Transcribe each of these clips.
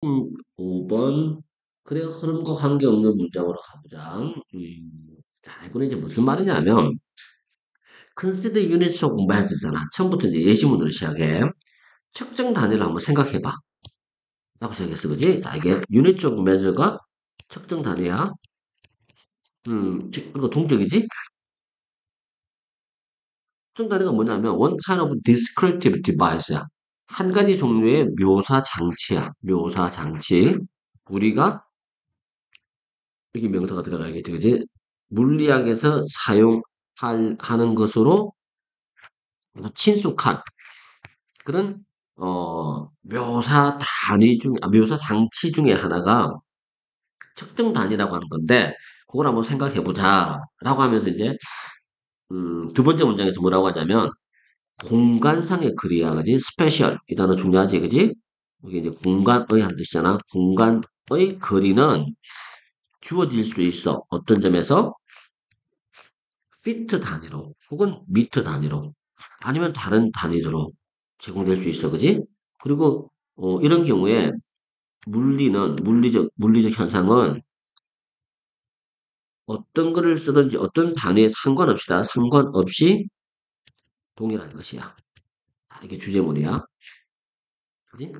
5번. 그래, 흐름과 관계없는 문장으로 가보자. 자, 이거는 이제 무슨 말이냐면, consider units로 공부해야 되잖아. 처음부터 이제 예시문으로 시작해. 측정 단위를 한번 생각해봐. 라고 시작했어, 그지? 자, 이게 unit적 measure가 측정 단위야. 이거 동적이지? 측정 단위가 뭐냐면, one kind of descriptive device야. 한 가지 종류의 묘사 장치야. 묘사 장치. 우리가, 여기 명사가 들어가야겠지, 그지? 물리학에서 사용하는 것으로 친숙한 그런 묘사 장치 중에 하나가 측정 단위라고 하는 건데 그걸 한번 생각해 보자라고 하면서 이제 두 번째 문장에서 뭐라고 하냐면 공간상의 거리야, 그지? 스페셜 이 단어 중요하지, 그지? 이게 이제 공간의 한 뜻이잖아. 공간의 거리는 주어질 수 있어. 어떤 점에서 피트 단위로 혹은 미터 단위로 아니면 다른 단위로 제공될 수 있어, 그지? 그리고 이런 경우에 물리적 현상은 어떤 거를 쓰든지 어떤 단위에 상관없이 동일한 것이야. 이게 주제문이야. 그지?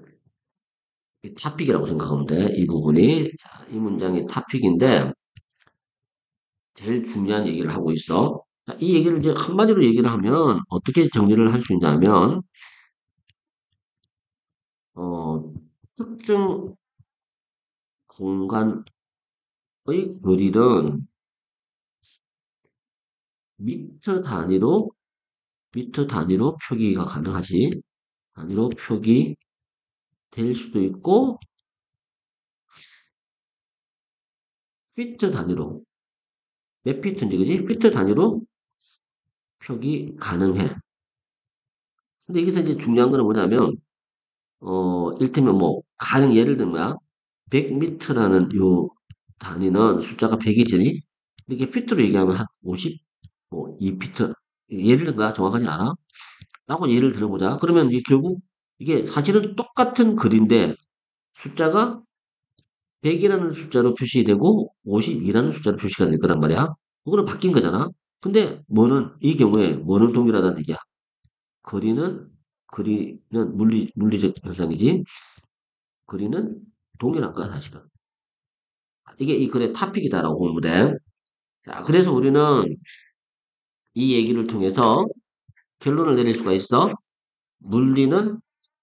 이 타픽이라고 생각하면 돼. 이 부분이. 자, 이 문장이 타픽인데 제일 중요한 얘기를 하고 있어. 자, 이 얘기를 이제 한마디로 얘기를 하면 어떻게 정리를 할 수 있냐면 어, 특정 공간의 거리는 미터 단위로 미터 단위로 표기가 가능하지. 단위로 표기 될 수도 있고 피트 단위로 몇 피트인지, 그지? 피트 단위로 표기 가능해. 근데 여기서 이제 중요한 거는 뭐냐면 일테면 뭐 예를 들면 뭐야? 100m라는 요 단위는 숫자가 100이지. 이렇게 피트로 얘기하면 한 50, 뭐 2피트. 예를 든 거야. 정확하진 않아. 라고 예를 들어보자. 그러면 이게 결국 이게 사실은 똑같은 글인데 숫자가 100이라는 숫자로 표시되고 52라는 숫자로 표시가 될 거란 말이야. 그거는 바뀐 거잖아. 근데 이 경우에 뭐는 동일하다는 얘기야. 거리는, 거리는 물리적 현상이지. 거리는 동일한 거야, 사실은. 이게 이 글의 타픽이다라고 보면 돼. 자, 그래서 우리는 이 얘기를 통해서 결론을 내릴 수가 있어. 물리는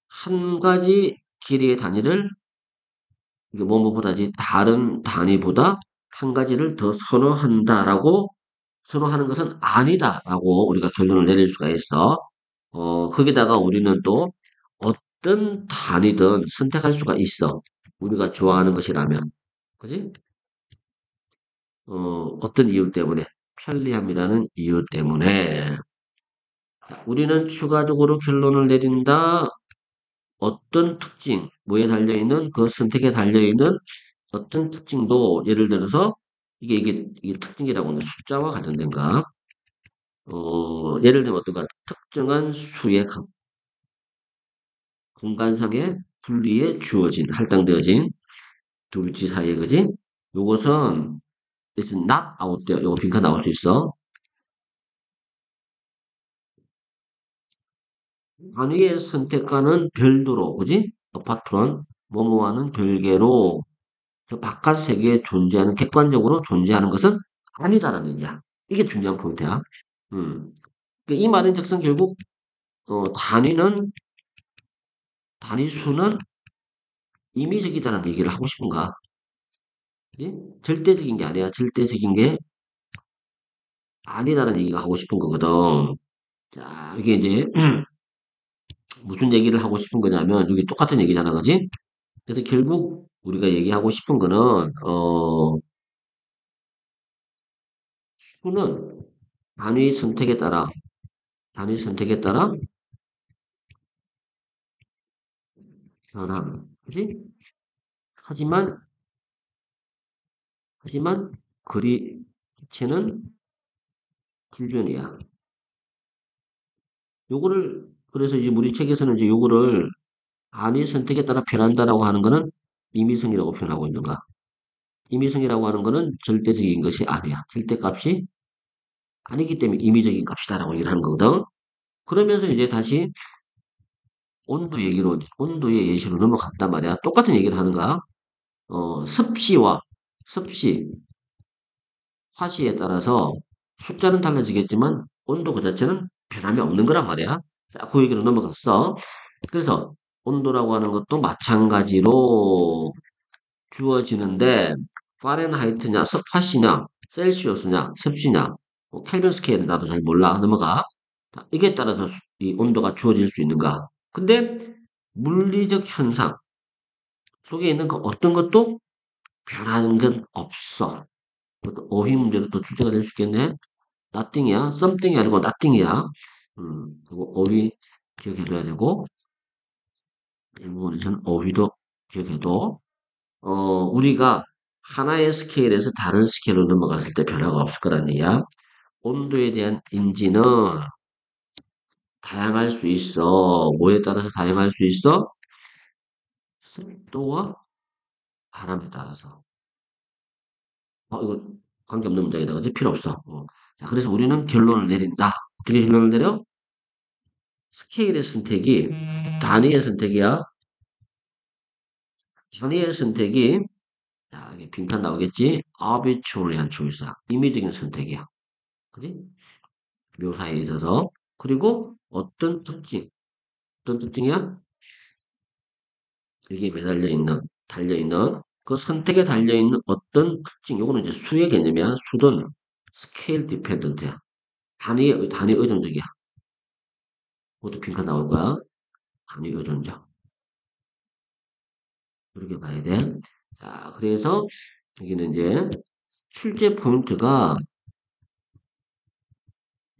한 가지 길이의 단위를 이게 뭐뭐보다지 다른 단위보다 한 가지를 더 선호하는 것은 아니다라고 우리가 결론을 내릴 수가 있어. 거기다가 우리는 또 어떤 단위든 선택할 수가 있어. 우리가 좋아하는 것이라면. 그지? 어떤 이유 때문에? 편리함이라는 이유 때문에. 우리는 추가적으로 결론을 내린다. 어떤 특징, 뭐에 달려있는, 그 선택에 달려있는 어떤 특징도 예를 들어서 이게 특징이라고 하는 숫자와 관련된 가 예를 들면 어떤가 특정한 수의 공간상의 분리에 주어진 할당되어진 두 글자 사이에 그지? 요것은 it's not out there. 요거 빈칸 나올 수 있어. 단위의 선택과는 별도로 그지? apart from 뭐뭐와는 별개로 저 바깥 세계에 존재하는 객관적으로 존재하는 것은 아니다라는 얘기야. 이게 중요한 포인트야. 음. 그러니까 이 말인즉슨 결국 단위수는 임의적이다라는 얘기를 하고 싶은가? 예? 절대적인 게 아니야. 절대적인 게 아니다라는 얘기가 하고 싶은 거거든. 자, 이게 이제 무슨 얘기를 하고 싶은 거냐면 이게 똑같은 얘기잖아, 그지? 그래서 결국 우리가 얘기하고 싶은 거는 수는 단위 선택에 따라 단위 선택에 따라 변함, 그지? 하지만 하지만 거리 자체는 불변이야. 요거를 그래서 이제 우리 책에서는 이제 요거를 단위 선택에 따라 변한다라고 하는 거는 임의성이라고 표현하고 있는가? 임의성이라고 하는 거는 절대적인 것이 아니야. 절대값이 아니기 때문에 임의적인 값이다라고 얘기를 하는 거거든. 그러면서 이제 다시 온도의 예시로 넘어갔단 말이야. 똑같은 얘기를 하는 거야. 습시, 화시에 따라서 숫자는 달라지겠지만 온도 그 자체는 변함이 없는 거란 말이야. 자, 그 얘기로 넘어갔어. 그래서 온도라고 하는 것도 마찬가지로 주어지는데 파렌하이트냐, 화씨냐, 셀시우스냐, 습시냐, 뭐 켈빈 스케일은 나도 잘 몰라. 넘어가. 자, 이게 따라서 이 온도가 주어질 수 있는가? 근데 물리적 현상 속에 있는 그 어떤 것도 변하는 건 없어. 어휘 문제로 또 주제가 될 수 있겠네. nothing이야. something이 아니고 nothing이야. 그리고 어휘 기억해둬야 되고, 이 부분에서는 어휘도 기억해도, 우리가 하나의 스케일에서 다른 스케일로 넘어갔을 때 변화가 없을 거란 얘기야. 온도에 대한 인지는 다양할 수 있어. 뭐에 따라서 다양할 수 있어? 습도와 바람에 따라서. 이거 관계없는 문장이다. 그지? 필요 없어. 자, 그래서 우리는 결론을 내린다. 어떻게 결론을 내려? 스케일의 선택이 단위의 선택이야. 단위의 선택이 자, 이게 빈칸 나오겠지? arbitrary한 choice야. 임의적인 선택이야. 그지? 묘사에 있어서. 그리고 어떤 특징이야? 여기에 달려있는, 그 선택에 달려있는 어떤 특징, 요거는 이제 수의 개념이야. 수든 스케일 디펜던트야. 단위 의존적이야. 그것도 빈칸 나올 거야. 단위 의존적. 이렇게 봐야 돼. 자, 그래서 여기는 이제 출제 포인트가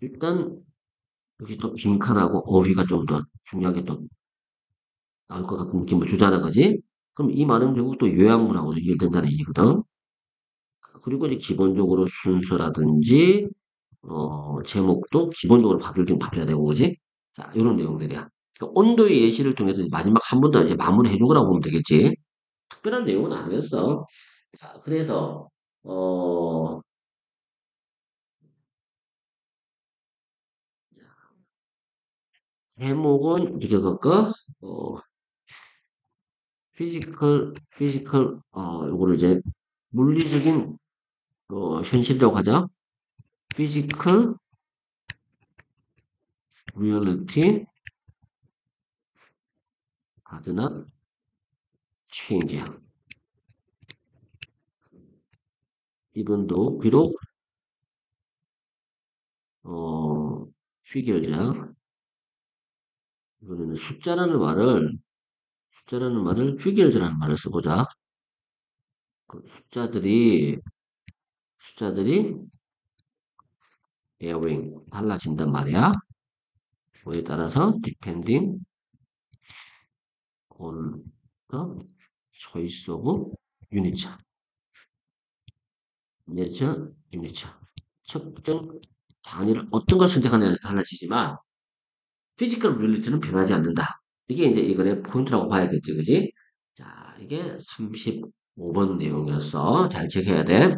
일단 여기 또 빈칸하고 어휘가 좀 더 중요하게 또 나올 것 같은 느낌을 주잖아, 그지? 그럼 이 말은 결국 또 요약문하고 연결된다는 얘기거든. 그리고 이제 기본적으로 순서라든지 제목도 기본적으로 봐줘야 되고, 그지? 자, 이런 내용들이야. 그러니까 온도의 예시를 통해서 이제 마지막 한 번 더 이제 마무리해 준 거라고 보면 되겠지. 특별한 내용은 아니었어. 자, 그래서 어, 제목은 이렇게 갈까? 요거를 이제 물리적인 현실이라고 하자. 피지컬 리얼리티 does not change. 이번도 비록 figure자. 이번에는 숫자라는 말을 figures라는 말을 써보자. 그 숫자들이 varying 달라진단 말이야. 뭐에 따라서 depending on the choice of unit. measure unit. 측정 단위를 어떤 걸 선택하느냐에 달라지지만 피지컬 리얼리티는 변하지 않는다. 이게 이제 이거의 포인트라고 봐야겠지, 그지? 자, 이게 35번 내용이었어. 잘 체크해야 돼.